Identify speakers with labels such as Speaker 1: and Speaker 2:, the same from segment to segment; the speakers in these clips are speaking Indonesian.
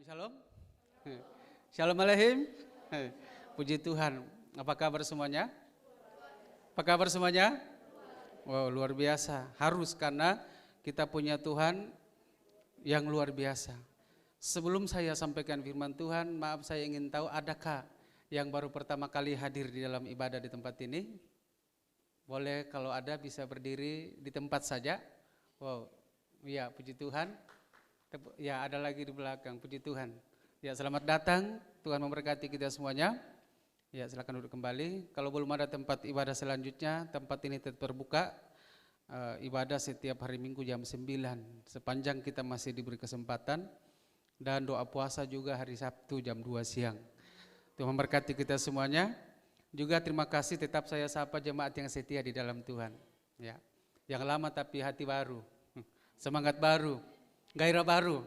Speaker 1: Shalom. Shalom Aleihim. Puji Tuhan. Apa kabar semuanya? Apa kabar semuanya? Wow, luar biasa. Harus, karena kita punya Tuhan yang luar biasa. Sebelum saya sampaikan firman Tuhan, maaf saya ingin tahu, adakah yang baru pertama kali hadir di dalam ibadah di tempat ini? Boleh, kalau ada bisa berdiri di tempat saja. Wow, iya, puji Tuhan. Ya, ada lagi di belakang, puji Tuhan. Ya, selamat datang, Tuhan memberkati kita semuanya. Ya, silakan duduk kembali. Kalau belum ada tempat ibadah selanjutnya, tempat ini tetap terbuka. Ibadah setiap hari Minggu jam 9, sepanjang kita masih diberi kesempatan. Dan doa puasa juga hari Sabtu jam 2 siang. Tuhan memberkati kita semuanya. Juga terima kasih, tetap saya sapa jemaat yang setia di dalam Tuhan. Ya, yang lama tapi hati baru, semangat baru, gairah baru.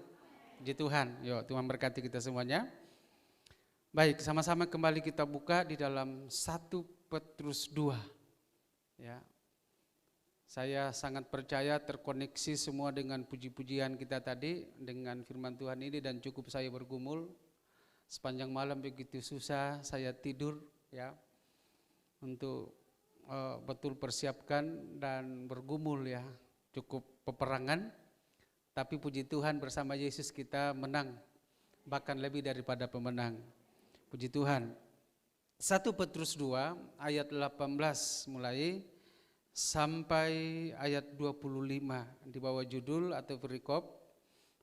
Speaker 1: Puji Tuhan. Yo, Tuhan berkati kita semuanya. Baik, sama-sama kembali kita buka di dalam 1 Petrus 2. Ya. Saya sangat percaya terkoneksi semua dengan puji-pujian kita tadi, dengan firman Tuhan ini, dan cukup saya bergumul sepanjang malam. Begitu susah saya tidur, ya, untuk betul persiapkan dan bergumul, ya, cukup peperangan. Tapi puji Tuhan, bersama Yesus kita menang, bahkan lebih daripada pemenang. Puji Tuhan. 1 Petrus 2 ayat 18 mulai sampai ayat 25 di bawah judul atau perikop.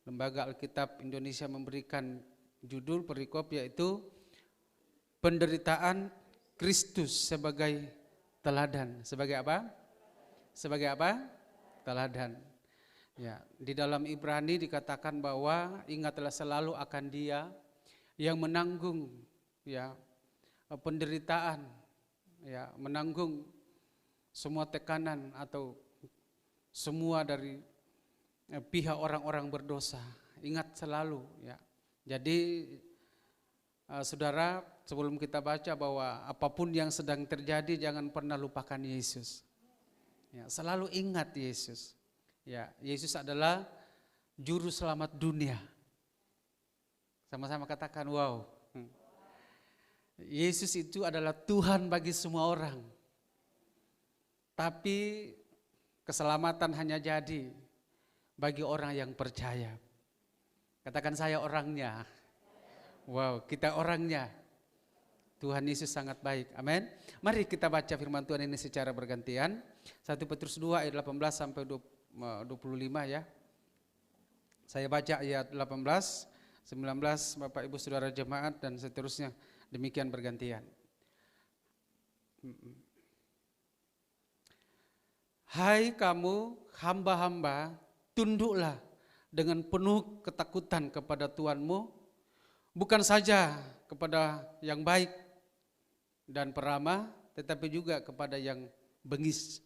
Speaker 1: Lembaga Alkitab Indonesia memberikan judul perikop yaitu penderitaan Kristus sebagai teladan. Sebagai apa? Sebagai apa? Teladan. Ya, di dalam Ibrani dikatakan bahwa ingatlah selalu akan Dia yang menanggung, ya, penderitaan, ya, menanggung semua tekanan atau semua dari pihak orang-orang berdosa. Ingat selalu, ya. Jadi saudara, sebelum kita baca bahwa apapun yang sedang terjadi, jangan pernah lupakan Yesus. Ya, selalu ingat Yesus. Ya, Yesus adalah juru selamat dunia. Sama-sama katakan wow. Yesus itu adalah Tuhan bagi semua orang. Tapi keselamatan hanya jadi bagi orang yang percaya. Katakan, saya orangnya. Wow, kita orangnya. Tuhan Yesus sangat baik. Amin. Mari kita baca firman Tuhan ini secara bergantian. 1 Petrus 2 ayat 18 sampai 25, ya. Saya baca ayat 18, 19, Bapak Ibu Saudara jemaat dan seterusnya, demikian bergantian. Hai kamu hamba-hamba, tunduklah dengan penuh ketakutan kepada Tuhanmu, bukan saja kepada yang baik dan peramah, tetapi juga kepada yang bengis.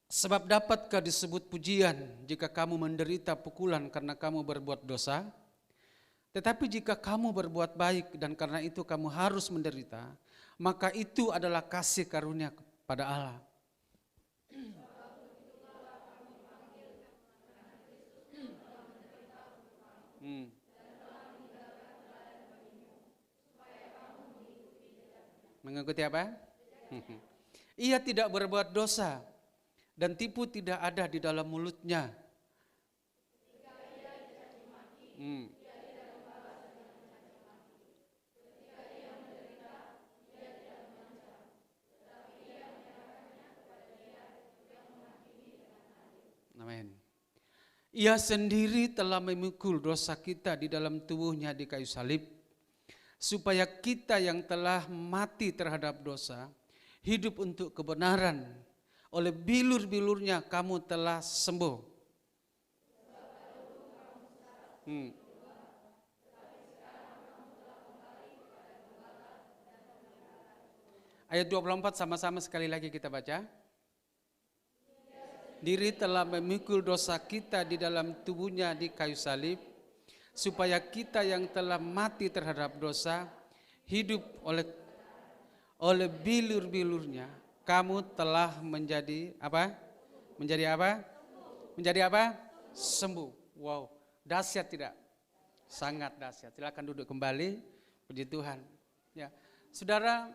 Speaker 1: Sebab dapatkah disebut pujian jika kamu menderita pukulan karena kamu berbuat dosa? Tetapi jika kamu berbuat baik dan karena itu kamu harus menderita, maka itu adalah kasih karunia kepada Allah. Mengikuti apa? Ia tidak berbuat dosa dan tipu tidak ada di dalam mulutnya. Amin. Ia sendiri telah memikul dosa kita di dalam tubuhnya di kayu salib, supaya kita yang telah mati terhadap dosa, hidup untuk kebenaran. Oleh bilur-bilurnya kamu telah sembuh. Ayat 24 sama-sama sekali lagi kita baca. Diri telah memikul dosa kita di dalam tubuhnya di kayu salib, supaya kita yang telah mati terhadap dosa hidup oleh oleh bilur-bilurnya kamu telah menjadi apa? Menjadi apa? Menjadi apa? Sembuh. Wow, dahsyat tidak? Sangat dahsyat. Silakan duduk kembali. Puji Tuhan. Ya, saudara,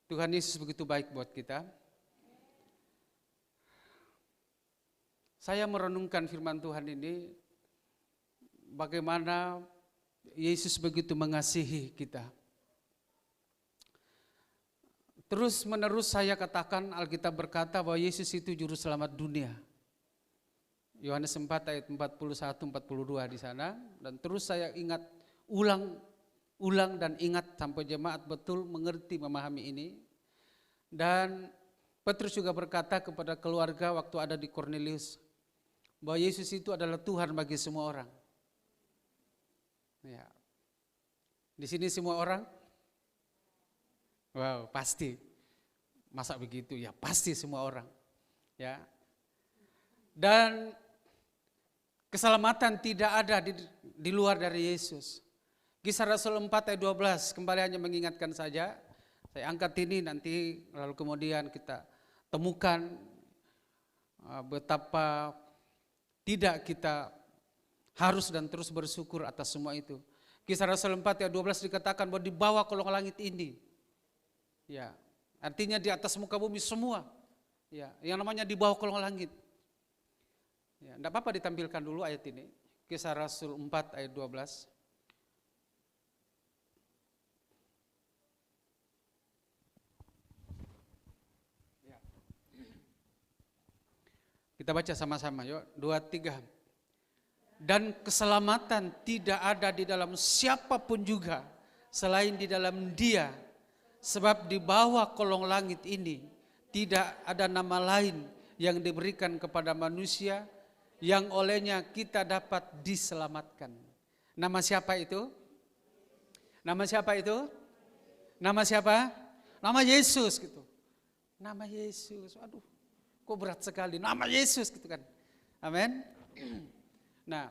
Speaker 1: Tuhan Yesus begitu baik buat kita. Saya merenungkan firman Tuhan ini, bagaimana Yesus begitu mengasihi kita. Terus menerus saya katakan, Alkitab berkata bahwa Yesus itu juru selamat dunia. Yohanes 4 ayat 41-42 di sana. Dan terus saya ingat, ulang dan ingat sampai jemaat betul mengerti, memahami ini. Dan Petrus juga berkata kepada keluarga waktu ada di Kornelius, bahwa Yesus itu adalah Tuhan bagi semua orang. Ya. Di sini semua orang? Wow, pasti. Masa begitu? Ya pasti semua orang. Ya. Dan keselamatan tidak ada di luar dari Yesus. Kisah Rasul 4 ayat 12, kembali hanya mengingatkan saja. Saya angkat ini nanti lalu kemudian kita temukan betapa tidak kita harus dan terus bersyukur atas semua itu. Kisah Rasul 4 ayat 12 dikatakan bahwa di bawah kolong langit ini, ya, artinya di atas muka bumi semua, ya, yang namanya di bawah kolong langit. Ya, enggak apa-apa ditampilkan dulu ayat ini. Kisah Rasul 4 ayat 12. Ya. Kita baca sama-sama, yuk. 2, 3. Dan keselamatan tidak ada di dalam siapapun juga selain di dalam Dia. Sebab di bawah kolong langit ini tidak ada nama lain yang diberikan kepada manusia yang olehnya kita dapat diselamatkan. Nama siapa itu? Nama siapa itu? Nama siapa? Nama Yesus gitu. Nama Yesus. Aduh, kok berat sekali. Nama Yesus gitu kan. Amin. Nah,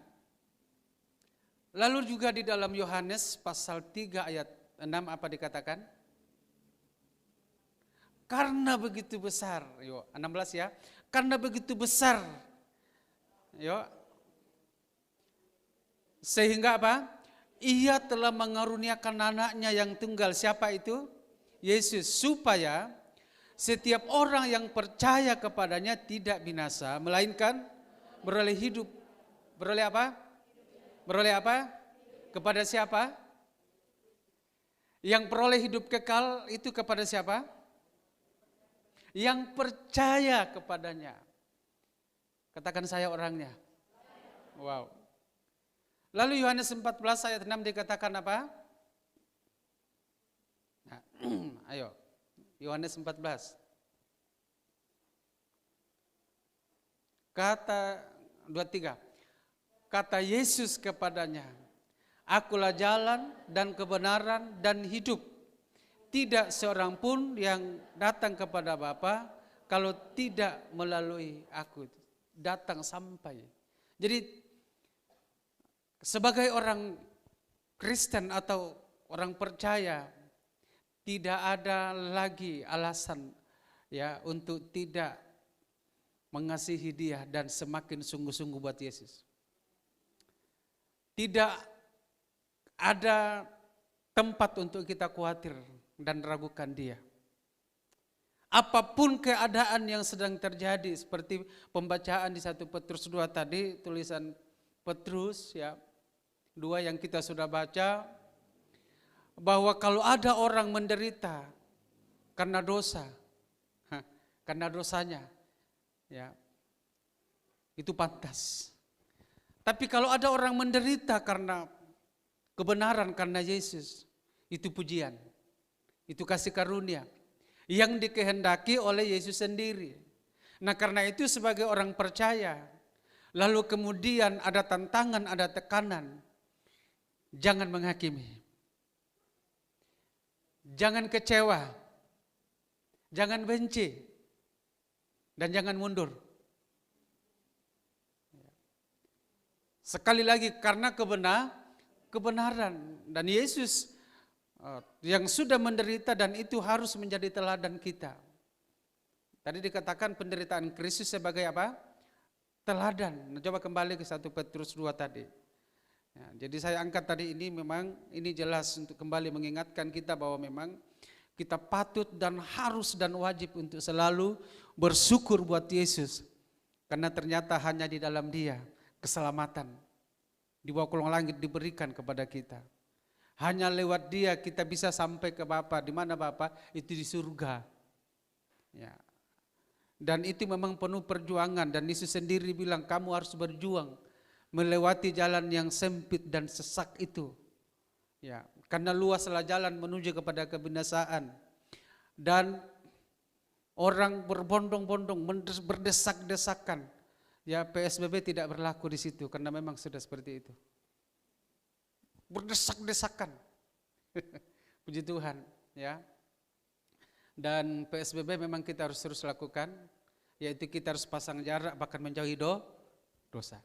Speaker 1: lalu juga di dalam Yohanes pasal 3 ayat 6 apa dikatakan? Karena begitu besar, yuk 16 ya. Karena begitu besar, yuk. Sehingga apa? Ia telah mengaruniakan anaknya yang tunggal. Siapa itu? Yesus. Supaya setiap orang yang percaya kepadanya tidak binasa, melainkan beroleh hidup. Beroleh apa? Beroleh apa? Kepada siapa? Yang peroleh hidup kekal itu kepada siapa? Yang percaya kepadanya. Katakan saya orangnya. Wow. Lalu Yohanes 14 ayat 6 dikatakan apa? Nah, ayo. Yohanes 14. Kata 23. Kata Yesus kepadanya, Akulah jalan dan kebenaran dan hidup. Tidak seorang pun yang datang kepada Bapa kalau tidak melalui aku. Datang sampai. Jadi sebagai orang Kristen atau orang percaya, tidak ada lagi alasan ya untuk tidak mengasihi Dia dan semakin sungguh-sungguh buat Yesus. Tidak ada tempat untuk kita khawatir dan ragukan Dia. Apapun keadaan yang sedang terjadi, seperti pembacaan di 1 Petrus 2 tadi, tulisan Petrus ya, 2 yang kita sudah baca, bahwa kalau ada orang menderita karena dosa, karena dosanya, ya, itu pantas. Tapi kalau ada orang menderita karena kebenaran, karena Yesus, itu pujian, itu kasih karunia yang dikehendaki oleh Yesus sendiri. Nah karena itu sebagai orang percaya, lalu kemudian ada tantangan, ada tekanan, jangan menghakimi, jangan kecewa, jangan benci, dan jangan mundur. Sekali lagi, karena kebenaran. Dan Yesus yang sudah menderita dan itu harus menjadi teladan kita. Tadi dikatakan penderitaan Kristus sebagai apa? Teladan. Nah, coba kembali ke 1 Petrus 2 tadi. Ya, jadi saya angkat tadi ini memang ini jelas untuk kembali mengingatkan kita bahwa memang kita patut dan harus dan wajib untuk selalu bersyukur buat Yesus. Karena ternyata hanya di dalam Dia keselamatan di bawah kolong langit diberikan kepada kita. Hanya lewat Dia kita bisa sampai ke Bapa. Di mana Bapa? Itu di surga. Ya. Dan itu memang penuh perjuangan dan Yesus sendiri bilang kamu harus berjuang melewati jalan yang sempit dan sesak itu. Ya, karena luaslah jalan menuju kepada kebinasaan. Dan orang berbondong-bondong berdesak-desakan. Ya, PSBB tidak berlaku di situ karena memang sudah seperti itu. Berdesak-desakan. Puji Tuhan, ya. Dan PSBB memang kita harus terus lakukan, yaitu kita harus pasang jarak bahkan menjauhi dosa.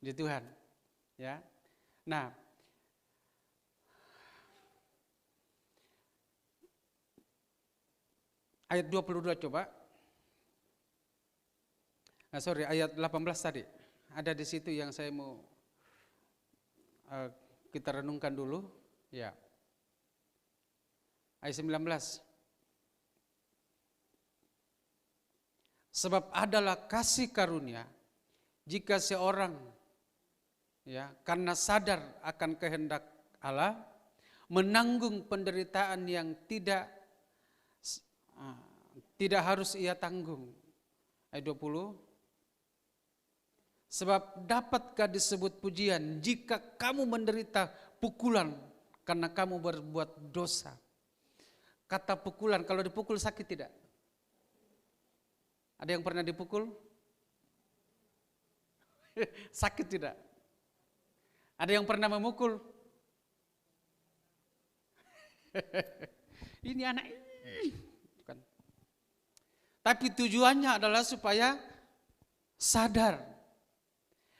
Speaker 1: Puji Tuhan, ya. Nah, ayat 22 coba. Ayat 18 tadi. Ada di situ yang saya mau kita renungkan dulu, ya. Ayat 19. Sebab adalah kasih karunia jika seorang ya karena sadar akan kehendak Allah menanggung penderitaan yang tidak harus ia tanggung. Ayat 20. Sebab dapatkah disebut pujian jika kamu menderita pukulan karena kamu berbuat dosa. Kata pukulan, kalau dipukul sakit tidak? Ada yang pernah dipukul? Sakit tidak? Ada yang pernah memukul? Ini anak ini. Bukan. Tapi tujuannya adalah supaya sadar.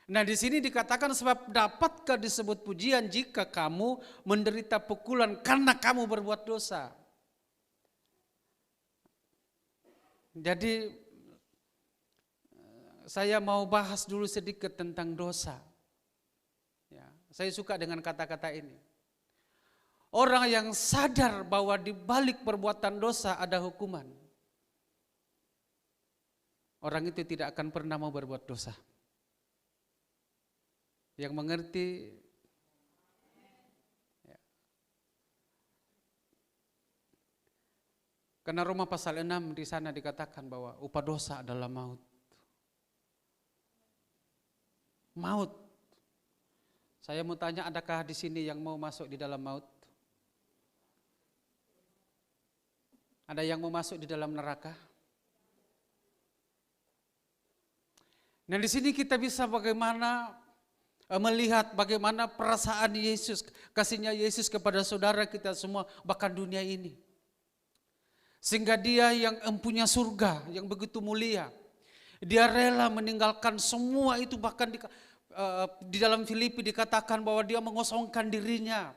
Speaker 1: Nah, di sini dikatakan sebab dapatkah disebut pujian jika kamu menderita pukulan karena kamu berbuat dosa. Jadi saya mau bahas dulu sedikit tentang dosa. Ya, saya suka dengan kata-kata ini. Orang yang sadar bahwa di balik perbuatan dosa ada hukuman. Orang itu tidak akan pernah mau berbuat dosa. Yang mengerti ya. Karena Roma pasal 6 di sana dikatakan bahwa upah dosa adalah maut. Maut. Saya mau tanya, adakah di sini yang mau masuk di dalam maut? Ada yang mau masuk di dalam neraka? Nah, di sini kita bisa melihat bagaimana perasaan Yesus, kasihnya Yesus kepada saudara kita semua, bahkan dunia ini. Sehingga Dia yang empunya surga, yang begitu mulia, Dia rela meninggalkan semua itu, bahkan di dalam Filipi dikatakan bahwa Dia mengosongkan dirinya.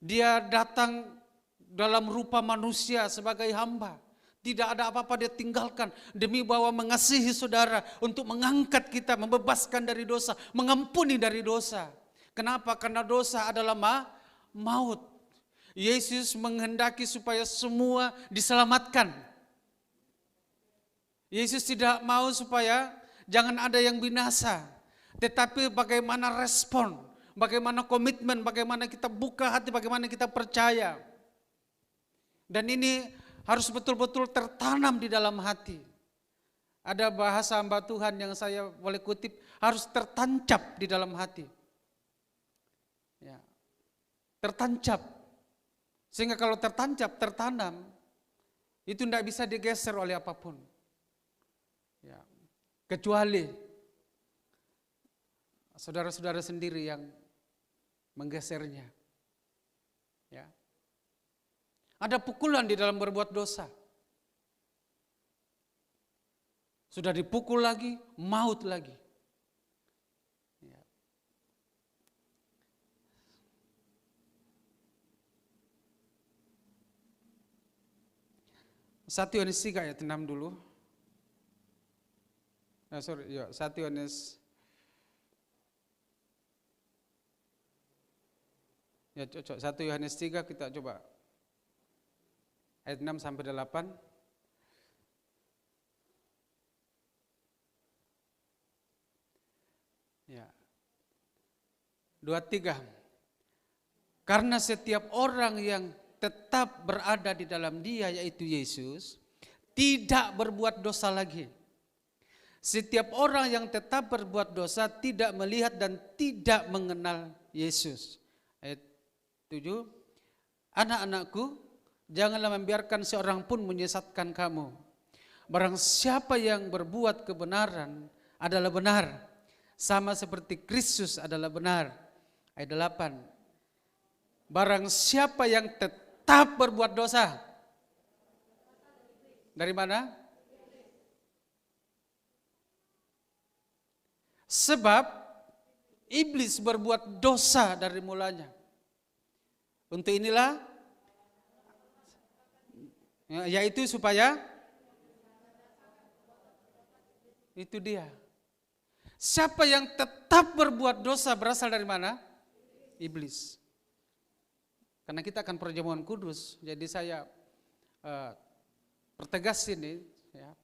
Speaker 1: Dia datang dalam rupa manusia sebagai hamba. Tidak ada apa-apa Dia tinggalkan demi bahwa mengasihi saudara, untuk mengangkat kita, membebaskan dari dosa, mengampuni dari dosa. Kenapa? Karena dosa adalah maut. Yesus menghendaki supaya semua diselamatkan. Yesus tidak mau supaya jangan ada yang binasa. Tetapi bagaimana respon, bagaimana komitmen, bagaimana kita buka hati, bagaimana kita percaya. Dan ini harus betul-betul tertanam di dalam hati. Ada bahasa hamba Tuhan yang saya boleh kutip, harus tertancap di dalam hati. Ya. Tertancap. Sehingga kalau tertancap, tertanam, itu tidak bisa digeser oleh apapun. Ya. Kecuali saudara-saudara sendiri yang menggesernya. Ya. Ada pukulan di dalam berbuat dosa. Sudah dipukul lagi, maut lagi. Ya. 1 Yohanes 3 ayat 6 dulu. 1 Yohanes. Ya, 1 Yohanes 3 kita coba. Ayat 6 sampai 8. Ya. 2-3. Karena setiap orang yang tetap berada di dalam Dia, yaitu Yesus, tidak berbuat dosa lagi. Setiap orang yang tetap berbuat dosa tidak melihat dan tidak mengenal Yesus. Ayat 7. Anak-anakku, janganlah membiarkan seorang pun menyesatkan kamu. Barang siapa yang berbuat kebenaran adalah benar, sama seperti Kristus adalah benar. Ayat 8. Barang siapa yang tetap berbuat dosa. Dari mana? Sebab iblis berbuat dosa dari mulanya. Untuk inilah, yaitu supaya, itu dia. Siapa yang tetap berbuat dosa berasal dari mana? Iblis. Karena kita akan perjamuan kudus, jadi saya pertegas ini. Ya.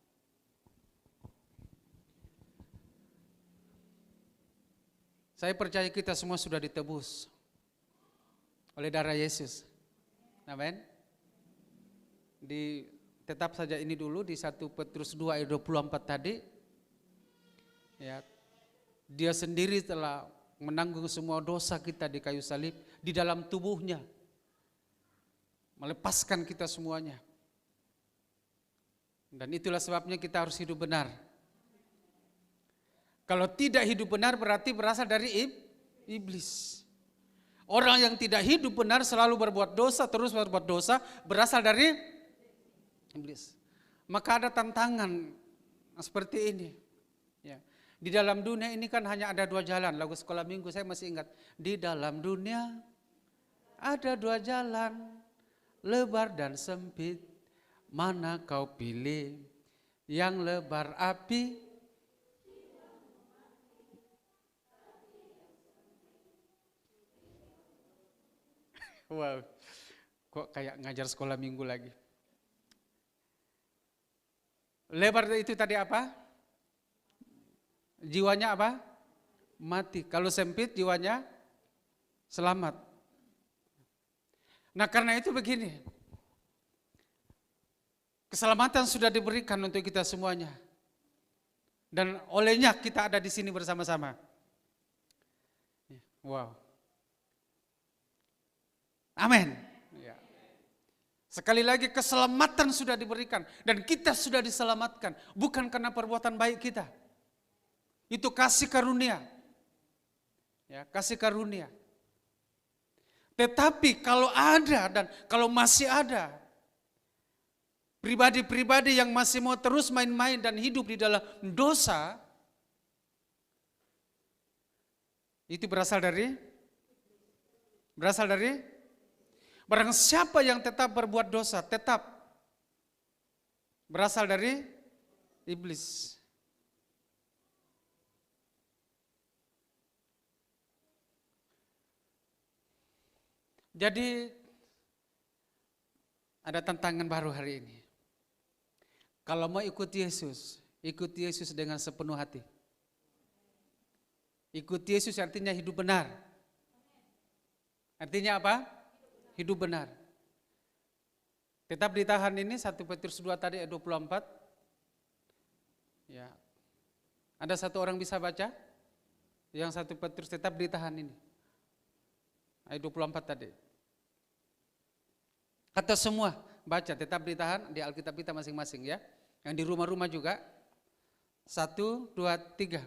Speaker 1: Saya percaya kita semua sudah ditebus oleh darah Yesus. Amin. Tetap saja ini dulu di 1 Petrus 2 ayat 24 tadi. Ya. Dia sendiri telah menanggung semua dosa kita di kayu salib di dalam tubuhnya. Melepaskan kita semuanya. Dan itulah sebabnya kita harus hidup benar. Kalau tidak hidup benar berarti berasal dari iblis. Orang yang tidak hidup benar selalu berbuat dosa, terus berbuat dosa, berasal dari iblis. Maka ada tantangan seperti ini. Ya. Di dalam dunia ini kan hanya ada 2 jalan. Lagu sekolah minggu saya masih ingat. Di dalam dunia ada 2 jalan, lebar dan sempit. Mana kau pilih? Yang lebar api, wow, kok kayak ngajar sekolah minggu lagi. Lebar itu tadi apa? Jiwanya apa? Mati. Kalau sempit jiwanya selamat. Nah karena itu begini. Keselamatan sudah diberikan untuk kita semuanya. Dan olehnya kita ada di sini bersama-sama. Wow. Amin. Ya. Sekali lagi keselamatan sudah diberikan dan kita sudah diselamatkan bukan karena perbuatan baik kita. Itu kasih karunia. Ya, kasih karunia. Tetapi kalau ada dan kalau masih ada pribadi-pribadi yang masih mau terus main-main dan hidup di dalam dosa, itu berasal dari barang siapa yang tetap berbuat dosa, tetap berasal dari iblis. Jadi ada tantangan baru hari ini. Kalau mau ikut Yesus dengan sepenuh hati. Ikut Yesus artinya hidup benar. Artinya apa? Hidup benar. Tetap ditahan ini 1 Petrus 2 tadi ayat 24. Ya. Ada satu orang bisa baca? Yang 1 Petrus tetap ditahan ini. Ayat 24 tadi. Kata semua baca tetap ditahan di Alkitab kita masing-masing ya. Yang di rumah-rumah juga. 1, 2, 3.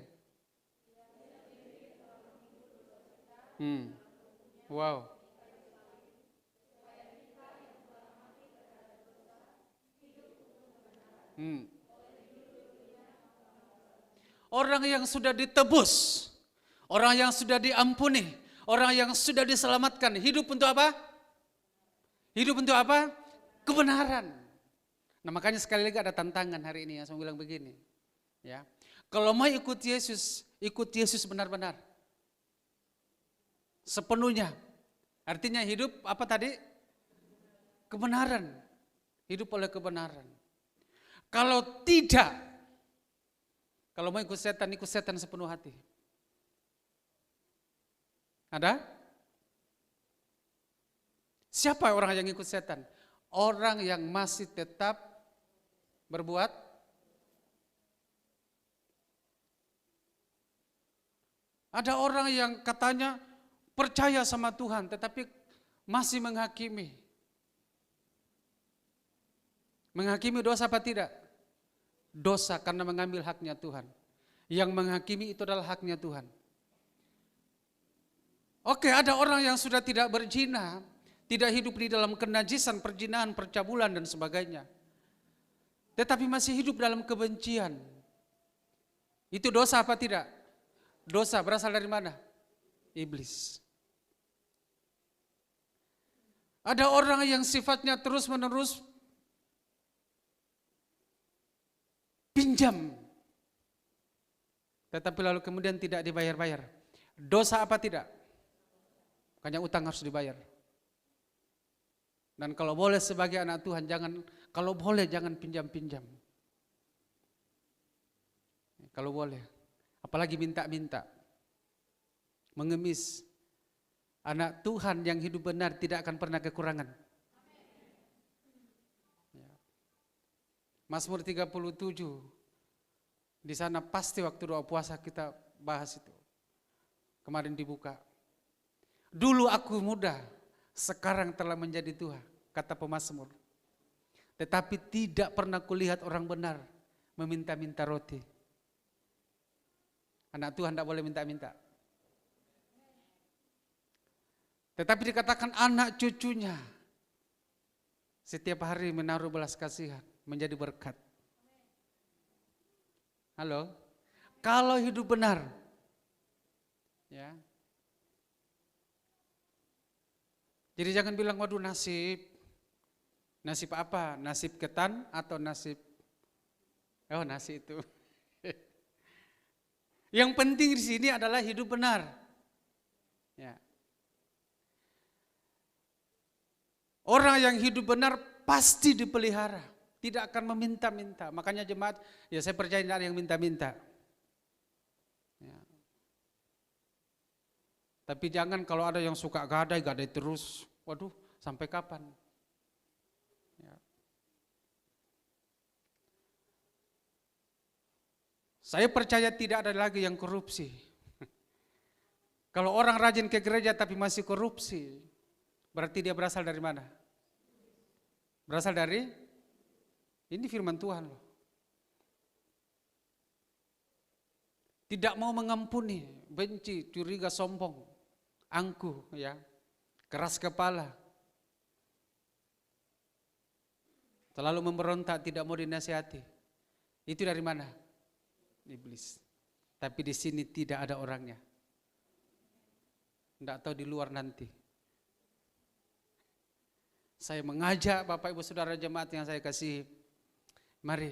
Speaker 1: Wow. Orang yang sudah ditebus, orang yang sudah diampuni, orang yang sudah diselamatkan, hidup untuk apa? Hidup untuk apa? Kebenaran. Nah makanya sekali lagi ada tantangan hari ini yang saya bilang begini. Ya, kalau mau ikut Yesus benar-benar. Sepenuhnya. Artinya hidup apa tadi? Kebenaran. Hidup oleh kebenaran. Kalau tidak, kalau mau ikut setan sepenuh hati. Ada? Siapa orang yang ikut setan? Orang yang masih tetap berbuat ada orang yang katanya percaya sama Tuhan tetapi masih menghakimi. Menghakimi dosa apa tidak? Dosa karena mengambil haknya Tuhan. Yang menghakimi itu adalah haknya Tuhan. Oke, ada orang yang sudah tidak berzina, tidak hidup di dalam kenajisan, perzinahan, percabulan dan sebagainya. Tetapi masih hidup dalam kebencian. Itu dosa apa tidak? Dosa berasal dari mana? Iblis. Ada orang yang sifatnya terus-menerus pinjam, tetapi lalu kemudian tidak dibayar-bayar. Dosa apa tidak? Makanya utang harus dibayar. Dan kalau boleh sebagai anak Tuhan jangan pinjam-pinjam. Kalau boleh, apalagi minta-minta, mengemis. Anak Tuhan yang hidup benar tidak akan pernah kekurangan. Mazmur 37, di sana pasti waktu doa puasa kita bahas itu. Kemarin dibuka. Dulu aku muda, sekarang telah menjadi tua, kata pemazmur. Tetapi tidak pernah kulihat orang benar meminta-minta roti. Anak Tuhan tidak boleh minta-minta. Tetapi dikatakan anak cucunya setiap hari menaruh belas kasihan, menjadi berkat. Halo? Kalau hidup benar, ya. Jadi jangan bilang waduh nasib apa? Nasib ketan atau nasib nasi itu. Yang penting di sini adalah hidup benar. Ya. Orang yang hidup benar pasti dipelihara, tidak akan meminta-minta. Makanya jemaat, ya saya percaya tidak ada yang minta-minta. Ya. Tapi jangan kalau ada yang suka gadai terus. Waduh, sampai kapan? Ya. Saya percaya tidak ada lagi yang korupsi. Kalau orang rajin ke gereja tapi masih korupsi, berarti dia berasal dari mana? Berasal dari, ini firman Tuhan loh. Tidak mau mengampuni, benci, curiga, sombong, angkuh, ya, keras kepala. Selalu memberontak, tidak mau dinasihati. Itu dari mana? Iblis. Tapi di sini tidak ada orangnya. Tidak tahu di luar nanti. Saya mengajak Bapak Ibu Saudara jemaat yang saya kasih, mari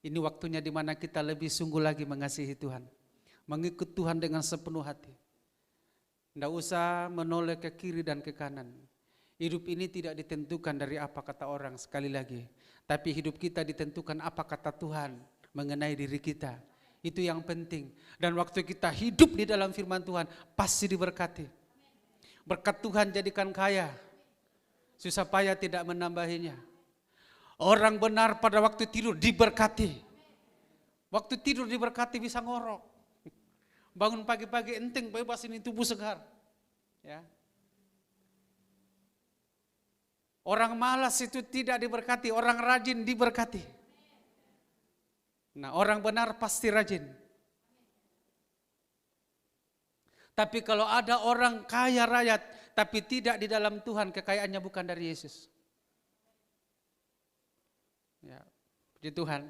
Speaker 1: ini waktunya di mana kita lebih sungguh lagi mengasihi Tuhan, mengikut Tuhan dengan sepenuh hati. Tidak usah menoleh ke kiri dan ke kanan. Hidup ini tidak ditentukan dari apa kata orang, sekali lagi, tapi hidup kita ditentukan apa kata Tuhan mengenai diri kita. Itu yang penting. Dan waktu kita hidup di dalam firman Tuhan pasti diberkati. Berkat Tuhan jadikan kaya, susah payah tidak menambahinya. Orang benar pada waktu tidur diberkati. Waktu tidur diberkati bisa ngorok. Bangun pagi-pagi enteng, bebas ini tubuh segar. Ya. Orang malas itu tidak diberkati, orang rajin diberkati. Nah, orang benar pasti rajin. Tapi kalau ada orang kaya raya tapi tidak di dalam Tuhan, kekayaannya bukan dari Yesus. Ya, puji Tuhan.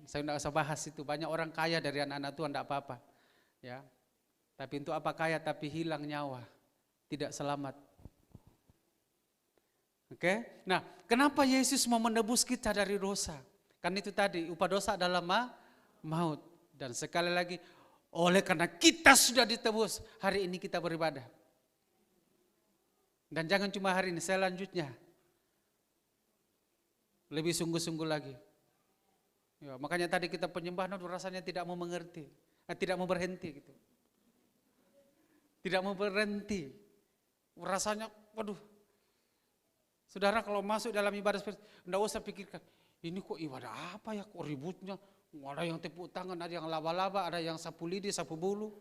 Speaker 1: Saya tidak usah bahas itu. Banyak orang kaya dari anak-anak Tuhan, tidak apa-apa. Ya, tapi untuk apa kaya tapi hilang nyawa, tidak selamat. Oke? Nah, kenapa Yesus mau menebus kita dari dosa? Kan itu tadi, upah dosa adalah maut. Dan sekali lagi, oleh karena kita sudah ditebus, hari ini kita beribadah. Dan jangan cuma hari ini, selanjutnya lebih sungguh-sungguh lagi. Ya, makanya tadi kita penyembahan rasanya tidak mau mengerti, tidak mau berhenti gitu. Tidak mau berhenti. Rasanya, waduh. Saudara kalau masuk dalam ibadah seperti itu, enggak usah pikirkan, ini kok ibadah apa ya, kok ributnya. Ada yang tepuk tangan, ada yang laba-laba, ada yang sapu lidi, sapu bulu.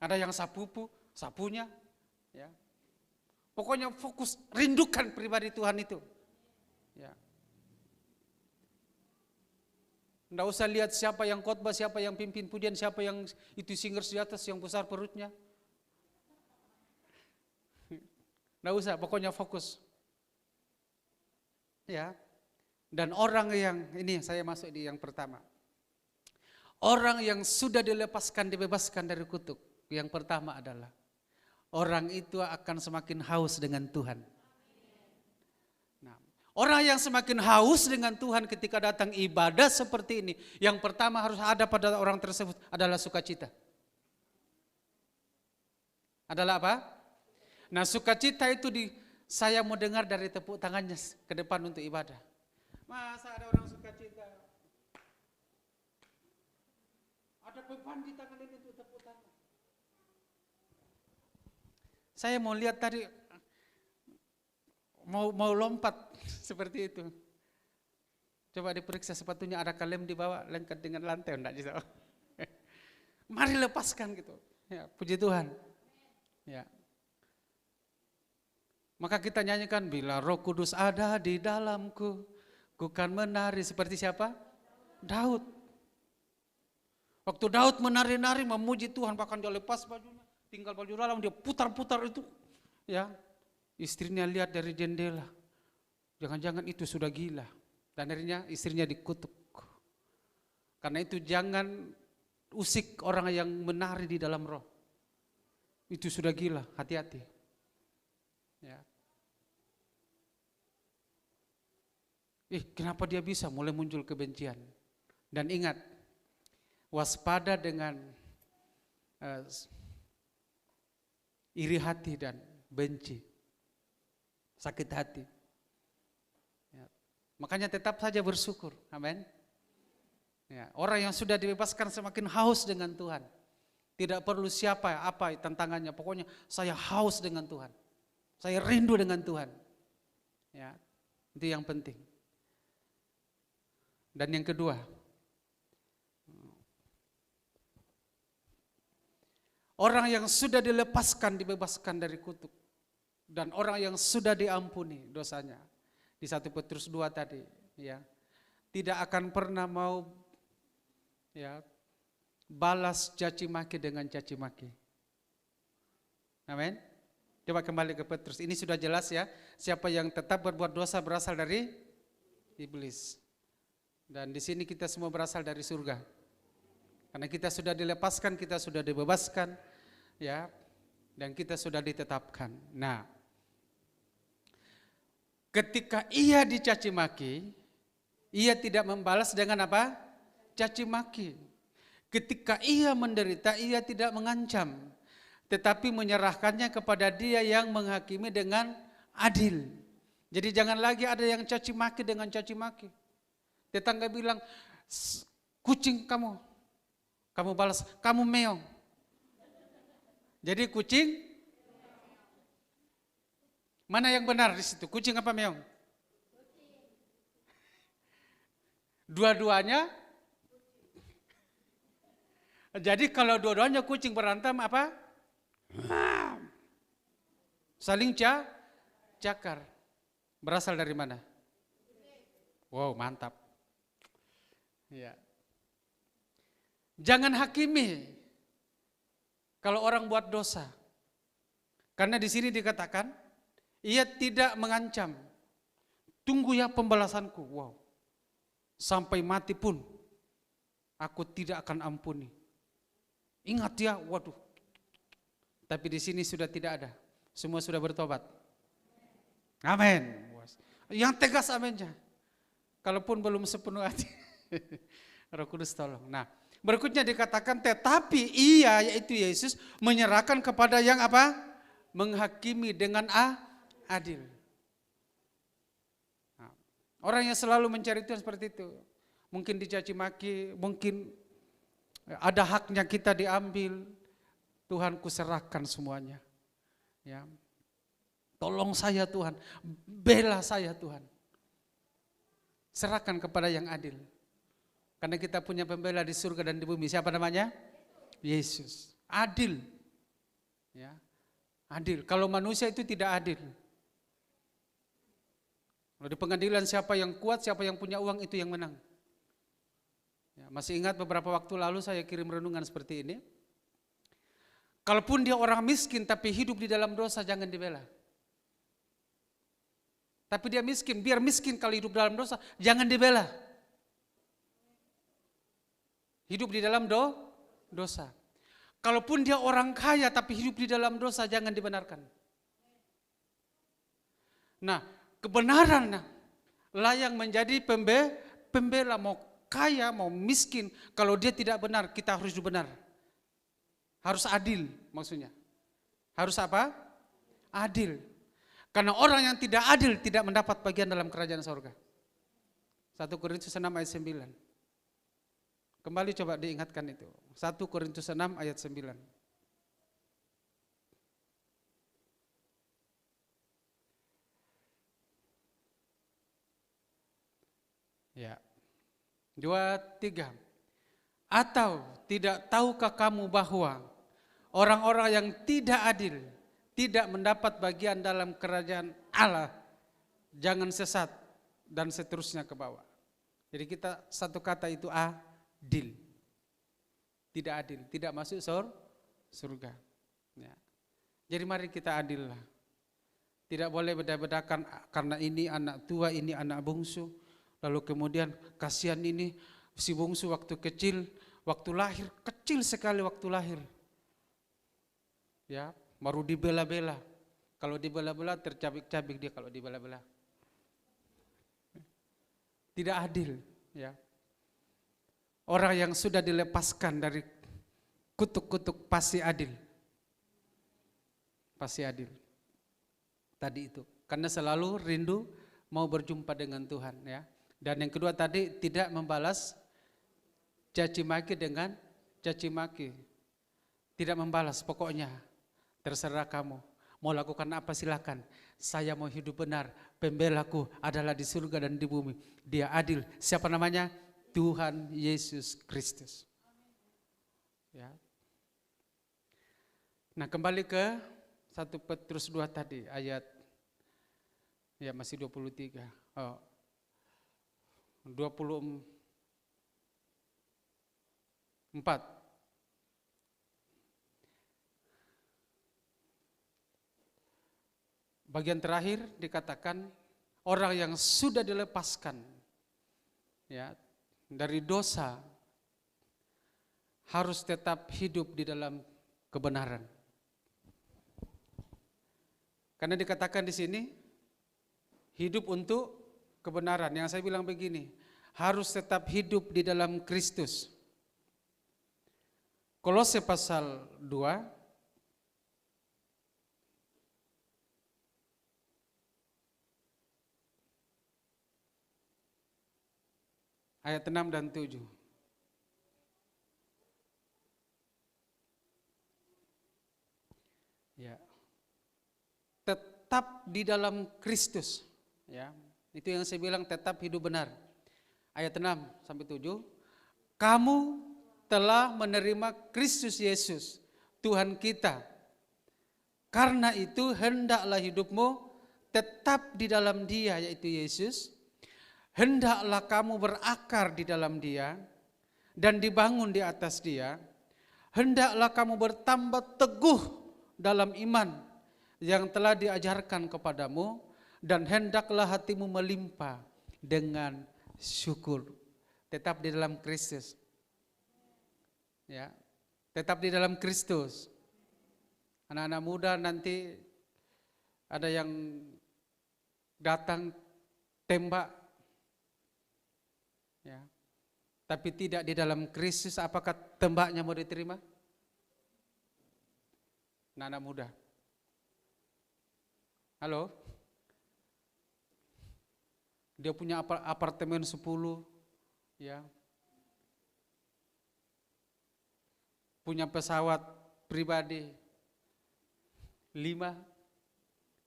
Speaker 1: Ada yang sapunya. Ya. Pokoknya fokus, rindukan pribadi Tuhan itu. Ya. Nggak usah lihat siapa yang khotbah, siapa yang pimpin pujian, siapa yang itu singers di atas yang besar perutnya. Nggak usah, pokoknya fokus. Ya. Dan orang yang, ini saya masuk di yang pertama. Orang yang sudah dilepaskan, dibebaskan dari kutuk. Yang pertama adalah orang itu akan semakin haus dengan Tuhan. Nah, orang yang semakin haus dengan Tuhan ketika datang ibadah seperti ini, yang pertama harus ada pada orang tersebut adalah sukacita. Adalah apa? Nah, sukacita itu saya mau dengar dari tepuk tangannya ke depan untuk ibadah. Masa ada orang sukacita? Ada beban di tangan ini untuk tepuk tangan. Saya mau lihat tadi, mau lompat seperti itu. Coba diperiksa sepatunya, ada kalem di bawah, lengket dengan lantai, enggak bisa. Mari lepaskan gitu. Ya, puji Tuhan. Ya. Maka kita nyanyikan, bila Roh Kudus ada di dalamku, ku kan menari. Seperti siapa? Daud. Waktu Daud menari-nari memuji Tuhan, bahkan dia lepas bajunya, tinggal baju dalam, dia putar-putar itu. Ya, istrinya lihat dari jendela, jangan-jangan itu sudah gila. Dan akhirnya istrinya dikutuk. Karena itu jangan usik orang yang menari di dalam roh. Itu sudah gila, hati-hati. Ya. Kenapa dia bisa? Mulai muncul kebencian. Dan ingat, waspada dengan iri hati dan benci, sakit hati. Ya. Makanya tetap saja bersyukur, amin. Ya. Orang yang sudah dibebaskan semakin haus dengan Tuhan. Tidak perlu siapa, apa tantangannya, pokoknya saya haus dengan Tuhan. Saya rindu dengan Tuhan. Ya, itu yang penting. Dan yang kedua, orang yang sudah dilepaskan, dibebaskan dari kutuk. Dan orang yang sudah diampuni dosanya. Di 1 Petrus 2 tadi, ya, tidak akan pernah mau, ya, balas caci maki dengan caci maki. Amin. Coba kembali ke Petrus. Ini sudah jelas ya, siapa yang tetap berbuat dosa berasal dari iblis. Dan di sini kita semua berasal dari surga. Karena kita sudah dilepaskan, kita sudah dibebaskan, ya, dan kita sudah ditetapkan. Nah, ketika ia dicaci maki, ia tidak membalas dengan apa? Caci maki. Ketika ia menderita, ia tidak mengancam, tetapi menyerahkannya kepada Dia yang menghakimi dengan adil. Jadi jangan lagi ada yang caci maki dengan caci maki. Tetangga bilang, kucing kamu balas, kamu meong. Jadi kucing, mana yang benar di situ? Kucing apa meong? Dua-duanya. Jadi kalau dua-duanya kucing berantem apa? Saling cakar. Berasal dari mana? Wow, mantap. Ya. Jangan hakimi kalau orang buat dosa. Karena di sini dikatakan, ia tidak mengancam. Tunggu ya pembalasanku. Wow. Sampai mati pun aku tidak akan ampuni. Ingat ya, waduh. Tapi di sini sudah tidak ada. Semua sudah bertobat. Amin. Yang tegas aminnya. Kalaupun belum sepenuh hati. Roh Kudus tolong. Nah, berikutnya dikatakan tetapi ia yaitu Yesus menyerahkan kepada yang apa? Menghakimi dengan adil. Nah, orang yang selalu mencari Tuhan seperti itu. Mungkin dicaci maki, mungkin ada haknya kita diambil. Tuhan kuserahkan semuanya. Ya. Tolong saya Tuhan, bela saya Tuhan. Serahkan kepada yang adil. Karena kita punya pembela di surga dan di bumi. Siapa namanya? Yesus. Adil. Ya. Adil. Kalau manusia itu tidak adil. Kalau di pengadilan siapa yang kuat, siapa yang punya uang itu yang menang. Ya, masih ingat beberapa waktu lalu saya kirim renungan seperti ini. Kalaupun dia orang miskin tapi hidup di dalam dosa, jangan dibela. Tapi dia miskin, biar miskin kalau hidup dalam dosa, jangan dibela. Hidup di dalam dosa. Kalaupun dia orang kaya tapi hidup di dalam dosa, jangan dibenarkan. Nah, kebenaran lah yang menjadi pembela, mau kaya, mau miskin. Kalau dia tidak benar, kita harus benar. Harus adil maksudnya. Harus apa? Adil. Karena orang yang tidak adil tidak mendapat bagian dalam kerajaan surga. 1 Korintus 6 ayat 9. Kembali coba diingatkan itu. 1 Korintus 6 ayat 9. Ya. 2, 3. Atau tidak tahukah kamu bahwa orang-orang yang tidak adil tidak mendapat bagian dalam kerajaan Allah, jangan sesat, dan seterusnya ke bawah. Jadi kita satu kata itu adil. Tidak adil, tidak masuk surga. Ya. Jadi mari kita adil lah. Tidak boleh beda-bedakan karena ini anak tua, ini anak bungsu. Lalu kemudian kasihan ini si bungsu waktu kecil, waktu lahir, kecil sekali waktu lahir. Ya. Baru dibela-bela. Kalau dibela-bela tercabik-cabik dia kalau dibela-bela. Tidak adil, ya. Orang yang sudah dilepaskan dari kutuk-kutuk pasti adil. Pasti adil. Tadi itu. Karena selalu rindu mau berjumpa dengan Tuhan, ya. Dan yang kedua tadi tidak membalas caci maki dengan caci maki. Tidak membalas, pokoknya terserah kamu. Mau lakukan apa silakan. Saya mau hidup benar. Pembelaku adalah di surga dan di bumi. Dia adil. Siapa namanya? Tuhan Yesus Kristus. Ya. Nah, kembali ke 1 Petrus 2 tadi ayat ya masih 23. 24. Bagian terakhir dikatakan orang yang sudah dilepaskan ya dari dosa harus tetap hidup di dalam kebenaran. Karena dikatakan di sini hidup untuk kebenaran. Yang saya bilang begini, harus tetap hidup di dalam Kristus. Kolose pasal 2 ayat 6 dan 7. Ya. Tetap di dalam Kristus, ya. Itu yang saya bilang tetap hidup benar. Ayat 6 sampai 7. Kamu telah menerima Kristus Yesus, Tuhan kita. Karena itu hendaklah hidupmu tetap di dalam Dia, yaitu Yesus. Hendaklah kamu berakar di dalam Dia dan dibangun di atas Dia. Hendaklah kamu bertambah teguh dalam iman yang telah diajarkan kepadamu, dan hendaklah hatimu melimpah dengan syukur. Tetap di dalam Kristus. Ya, tetap di dalam Kristus. Anak-anak muda nanti Ada yang datang tembak, ya, tapi tidak di dalam Kristus, apakah tembaknya mau diterima? Anak muda, halo, dia punya apartemen 10, ya, punya pesawat pribadi 5,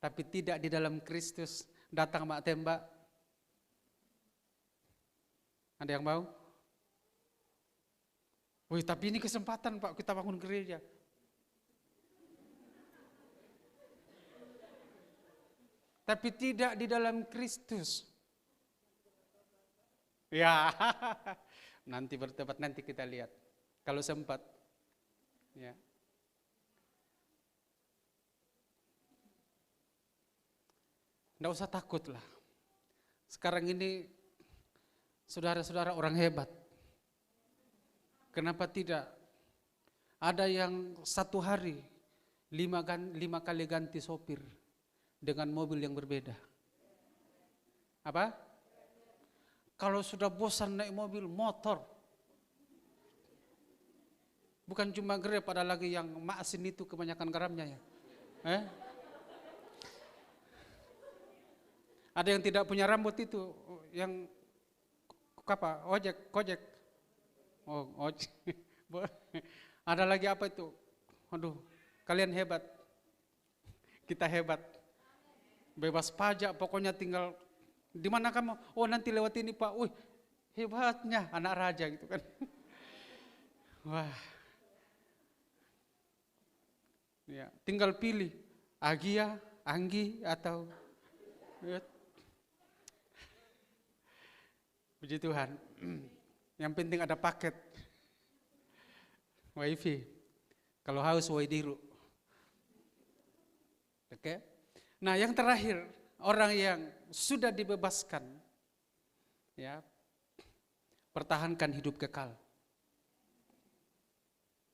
Speaker 1: tapi tidak di dalam Kristus, datang mak tembak. Ada yang mau? Wih, tapi ini kesempatan Pak, kita bangun gereja. Tapi tidak di dalam Kristus. Ya, nanti berdebat, nanti kita lihat. Kalau sempat, ya. Nggak usah takut lah. Sekarang ini saudara-saudara orang hebat. Kenapa tidak? Ada yang satu hari 5 kali ganti sopir dengan mobil yang berbeda. Apa? Kalau sudah bosan naik mobil, motor. Bukan cuma Grab, ada lagi yang maasin itu kebanyakan garamnya ya. Ada yang tidak punya rambut itu, yang apa? Kojek. Oh, ojek. Ada lagi apa itu? Aduh, kalian hebat. Kita hebat. Bebas pajak, pokoknya tinggal di mana kamu? Oh, nanti lewat ini Pak. Wih, hebatnya anak raja gitu kan. Wah. Ya, tinggal pilih Agia, Anggi atau ya. Puji Tuhan. Yang penting ada paket WiFi. Kalau haus Waidiru. Oke. Nah, yang terakhir, orang yang sudah dibebaskan, ya, pertahankan hidup kekal.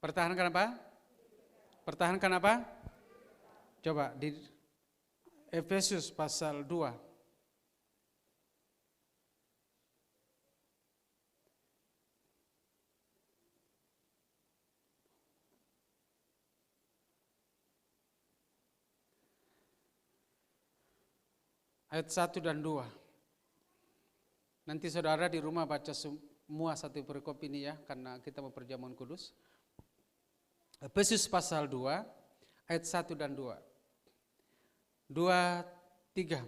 Speaker 1: Pertahankan apa? Pertahankan apa? Coba di Efesus pasal 2. Ayat 1 dan 2. Nanti saudara di rumah baca semua satu perikop ini ya, karena kita mau perjamuan kudus. Efesus pasal 2, ayat 1 dan 2. 2, 3.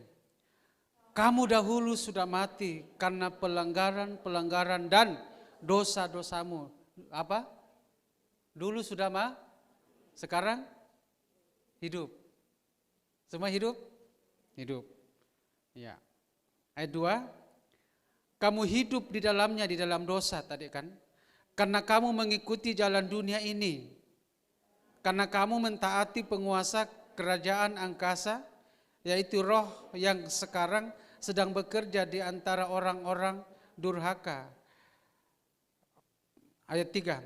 Speaker 1: Kamu dahulu sudah mati karena pelanggaran dan dosa-dosamu. Apa? Dulu sudah sekarang hidup. Semua hidup? Hidup. Ya. Ayat 2, kamu hidup di dalamnya, di dalam dosa tadi kan. Karena kamu mengikuti jalan dunia ini. Karena kamu mentaati penguasa kerajaan angkasa, yaitu roh yang sekarang sedang bekerja di antara orang-orang durhaka. Ayat 3,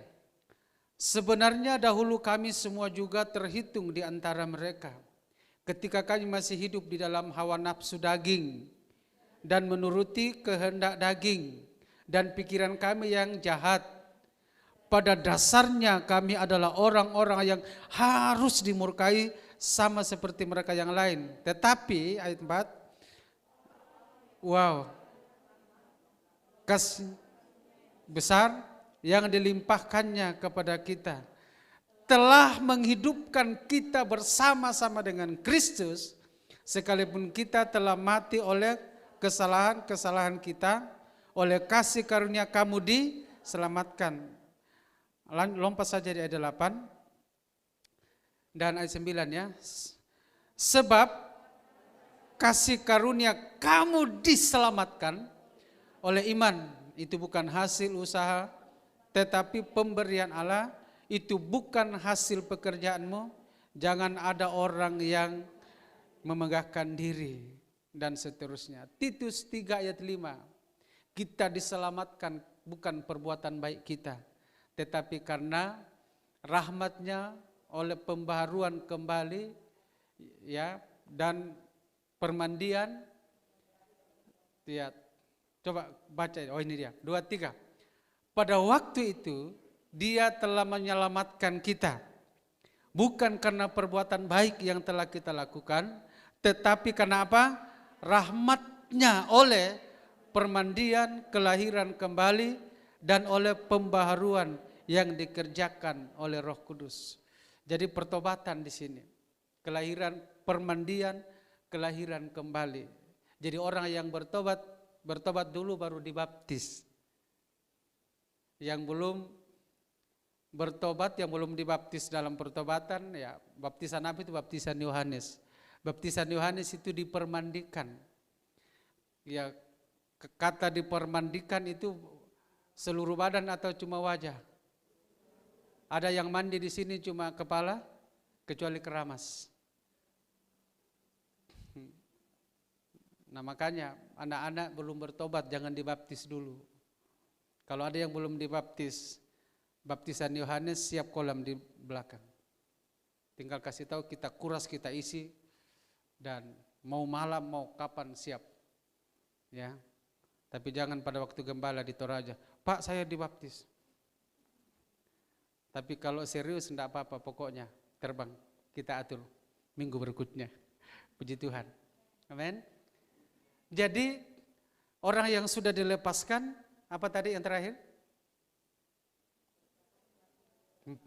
Speaker 1: sebenarnya dahulu kami semua juga terhitung di antara mereka. Ketika kami masih hidup di dalam hawa nafsu daging dan menuruti kehendak daging dan pikiran kami yang jahat, pada dasarnya kami adalah orang-orang yang harus dimurkai sama seperti mereka yang lain. Tetapi ayat 4, wow, kasih besar yang dilimpahkannya kepada kita telah menghidupkan kita bersama-sama dengan Kristus, sekalipun kita telah mati oleh kesalahan-kesalahan kita, oleh kasih karunia kamu diselamatkan. Lompat saja di ayat 8 dan ayat 9 ya. Sebab kasih karunia kamu diselamatkan oleh iman, itu bukan hasil usaha, tetapi pemberian Allah. Itu bukan hasil pekerjaanmu, jangan ada orang yang memegahkan diri, dan seterusnya. Titus 3 ayat 5, kita diselamatkan bukan perbuatan baik kita, tetapi karena rahmatnya oleh pembaharuan kembali ya dan permandian. Lihat, coba baca, oh ini dia, 2, 3. Pada waktu itu Dia telah menyelamatkan kita, bukan karena perbuatan baik yang telah kita lakukan, tetapi karena apa? Rahmat-Nya, oleh permandian, kelahiran kembali, dan oleh pembaharuan yang dikerjakan oleh Roh Kudus. Jadi pertobatan di sini, kelahiran, permandian, kelahiran kembali. Jadi orang yang bertobat dulu baru dibaptis. Yang belum bertobat, yang belum dibaptis dalam pertobatan, ya baptisan apa itu? Baptisan Yohanes. Baptisan Yohanes itu dipermandikan. Ya, kata dipermandikan itu seluruh badan atau cuma wajah? Ada yang mandi di sini cuma kepala, kecuali keramas. Nah makanya anak-anak belum bertobat jangan dibaptis dulu. Kalau ada yang belum dibaptis, baptisan Yohanes siap kolam di belakang. Tinggal kasih tahu, kita kuras, kita isi, dan mau malam mau kapan siap. Ya. Tapi jangan pada waktu gembala di Toraja, Pak saya dibaptis. Tapi kalau serius enggak apa-apa, pokoknya terbang, kita atur minggu berikutnya. Puji Tuhan. Amin. Jadi orang yang sudah dilepaskan, apa tadi yang terakhir?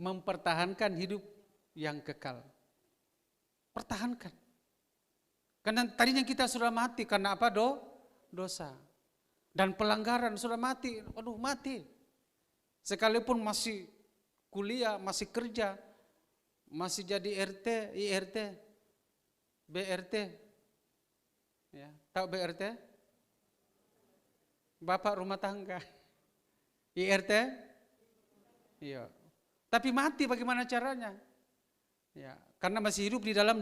Speaker 1: Mempertahankan hidup yang kekal. Pertahankan. Karena tadinya kita sudah mati karena apa? Dosa. Dan pelanggaran sudah mati. Aduh, mati. Sekalipun masih kuliah, masih kerja, masih jadi RT, IRT, BRT. Ya, tahu BRT? Bapak rumah tangga. IRT? Iya. Tapi mati bagaimana caranya? Ya, karena masih hidup di dalam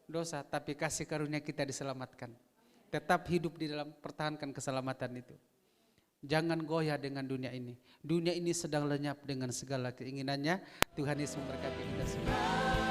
Speaker 1: dosa, tapi kasih karunia kita diselamatkan. Tetap hidup di dalam, pertahankan keselamatan itu. Jangan goyah dengan dunia ini. Dunia ini sedang lenyap dengan segala keinginannya. Tuhan Yesus memberkati kita semua.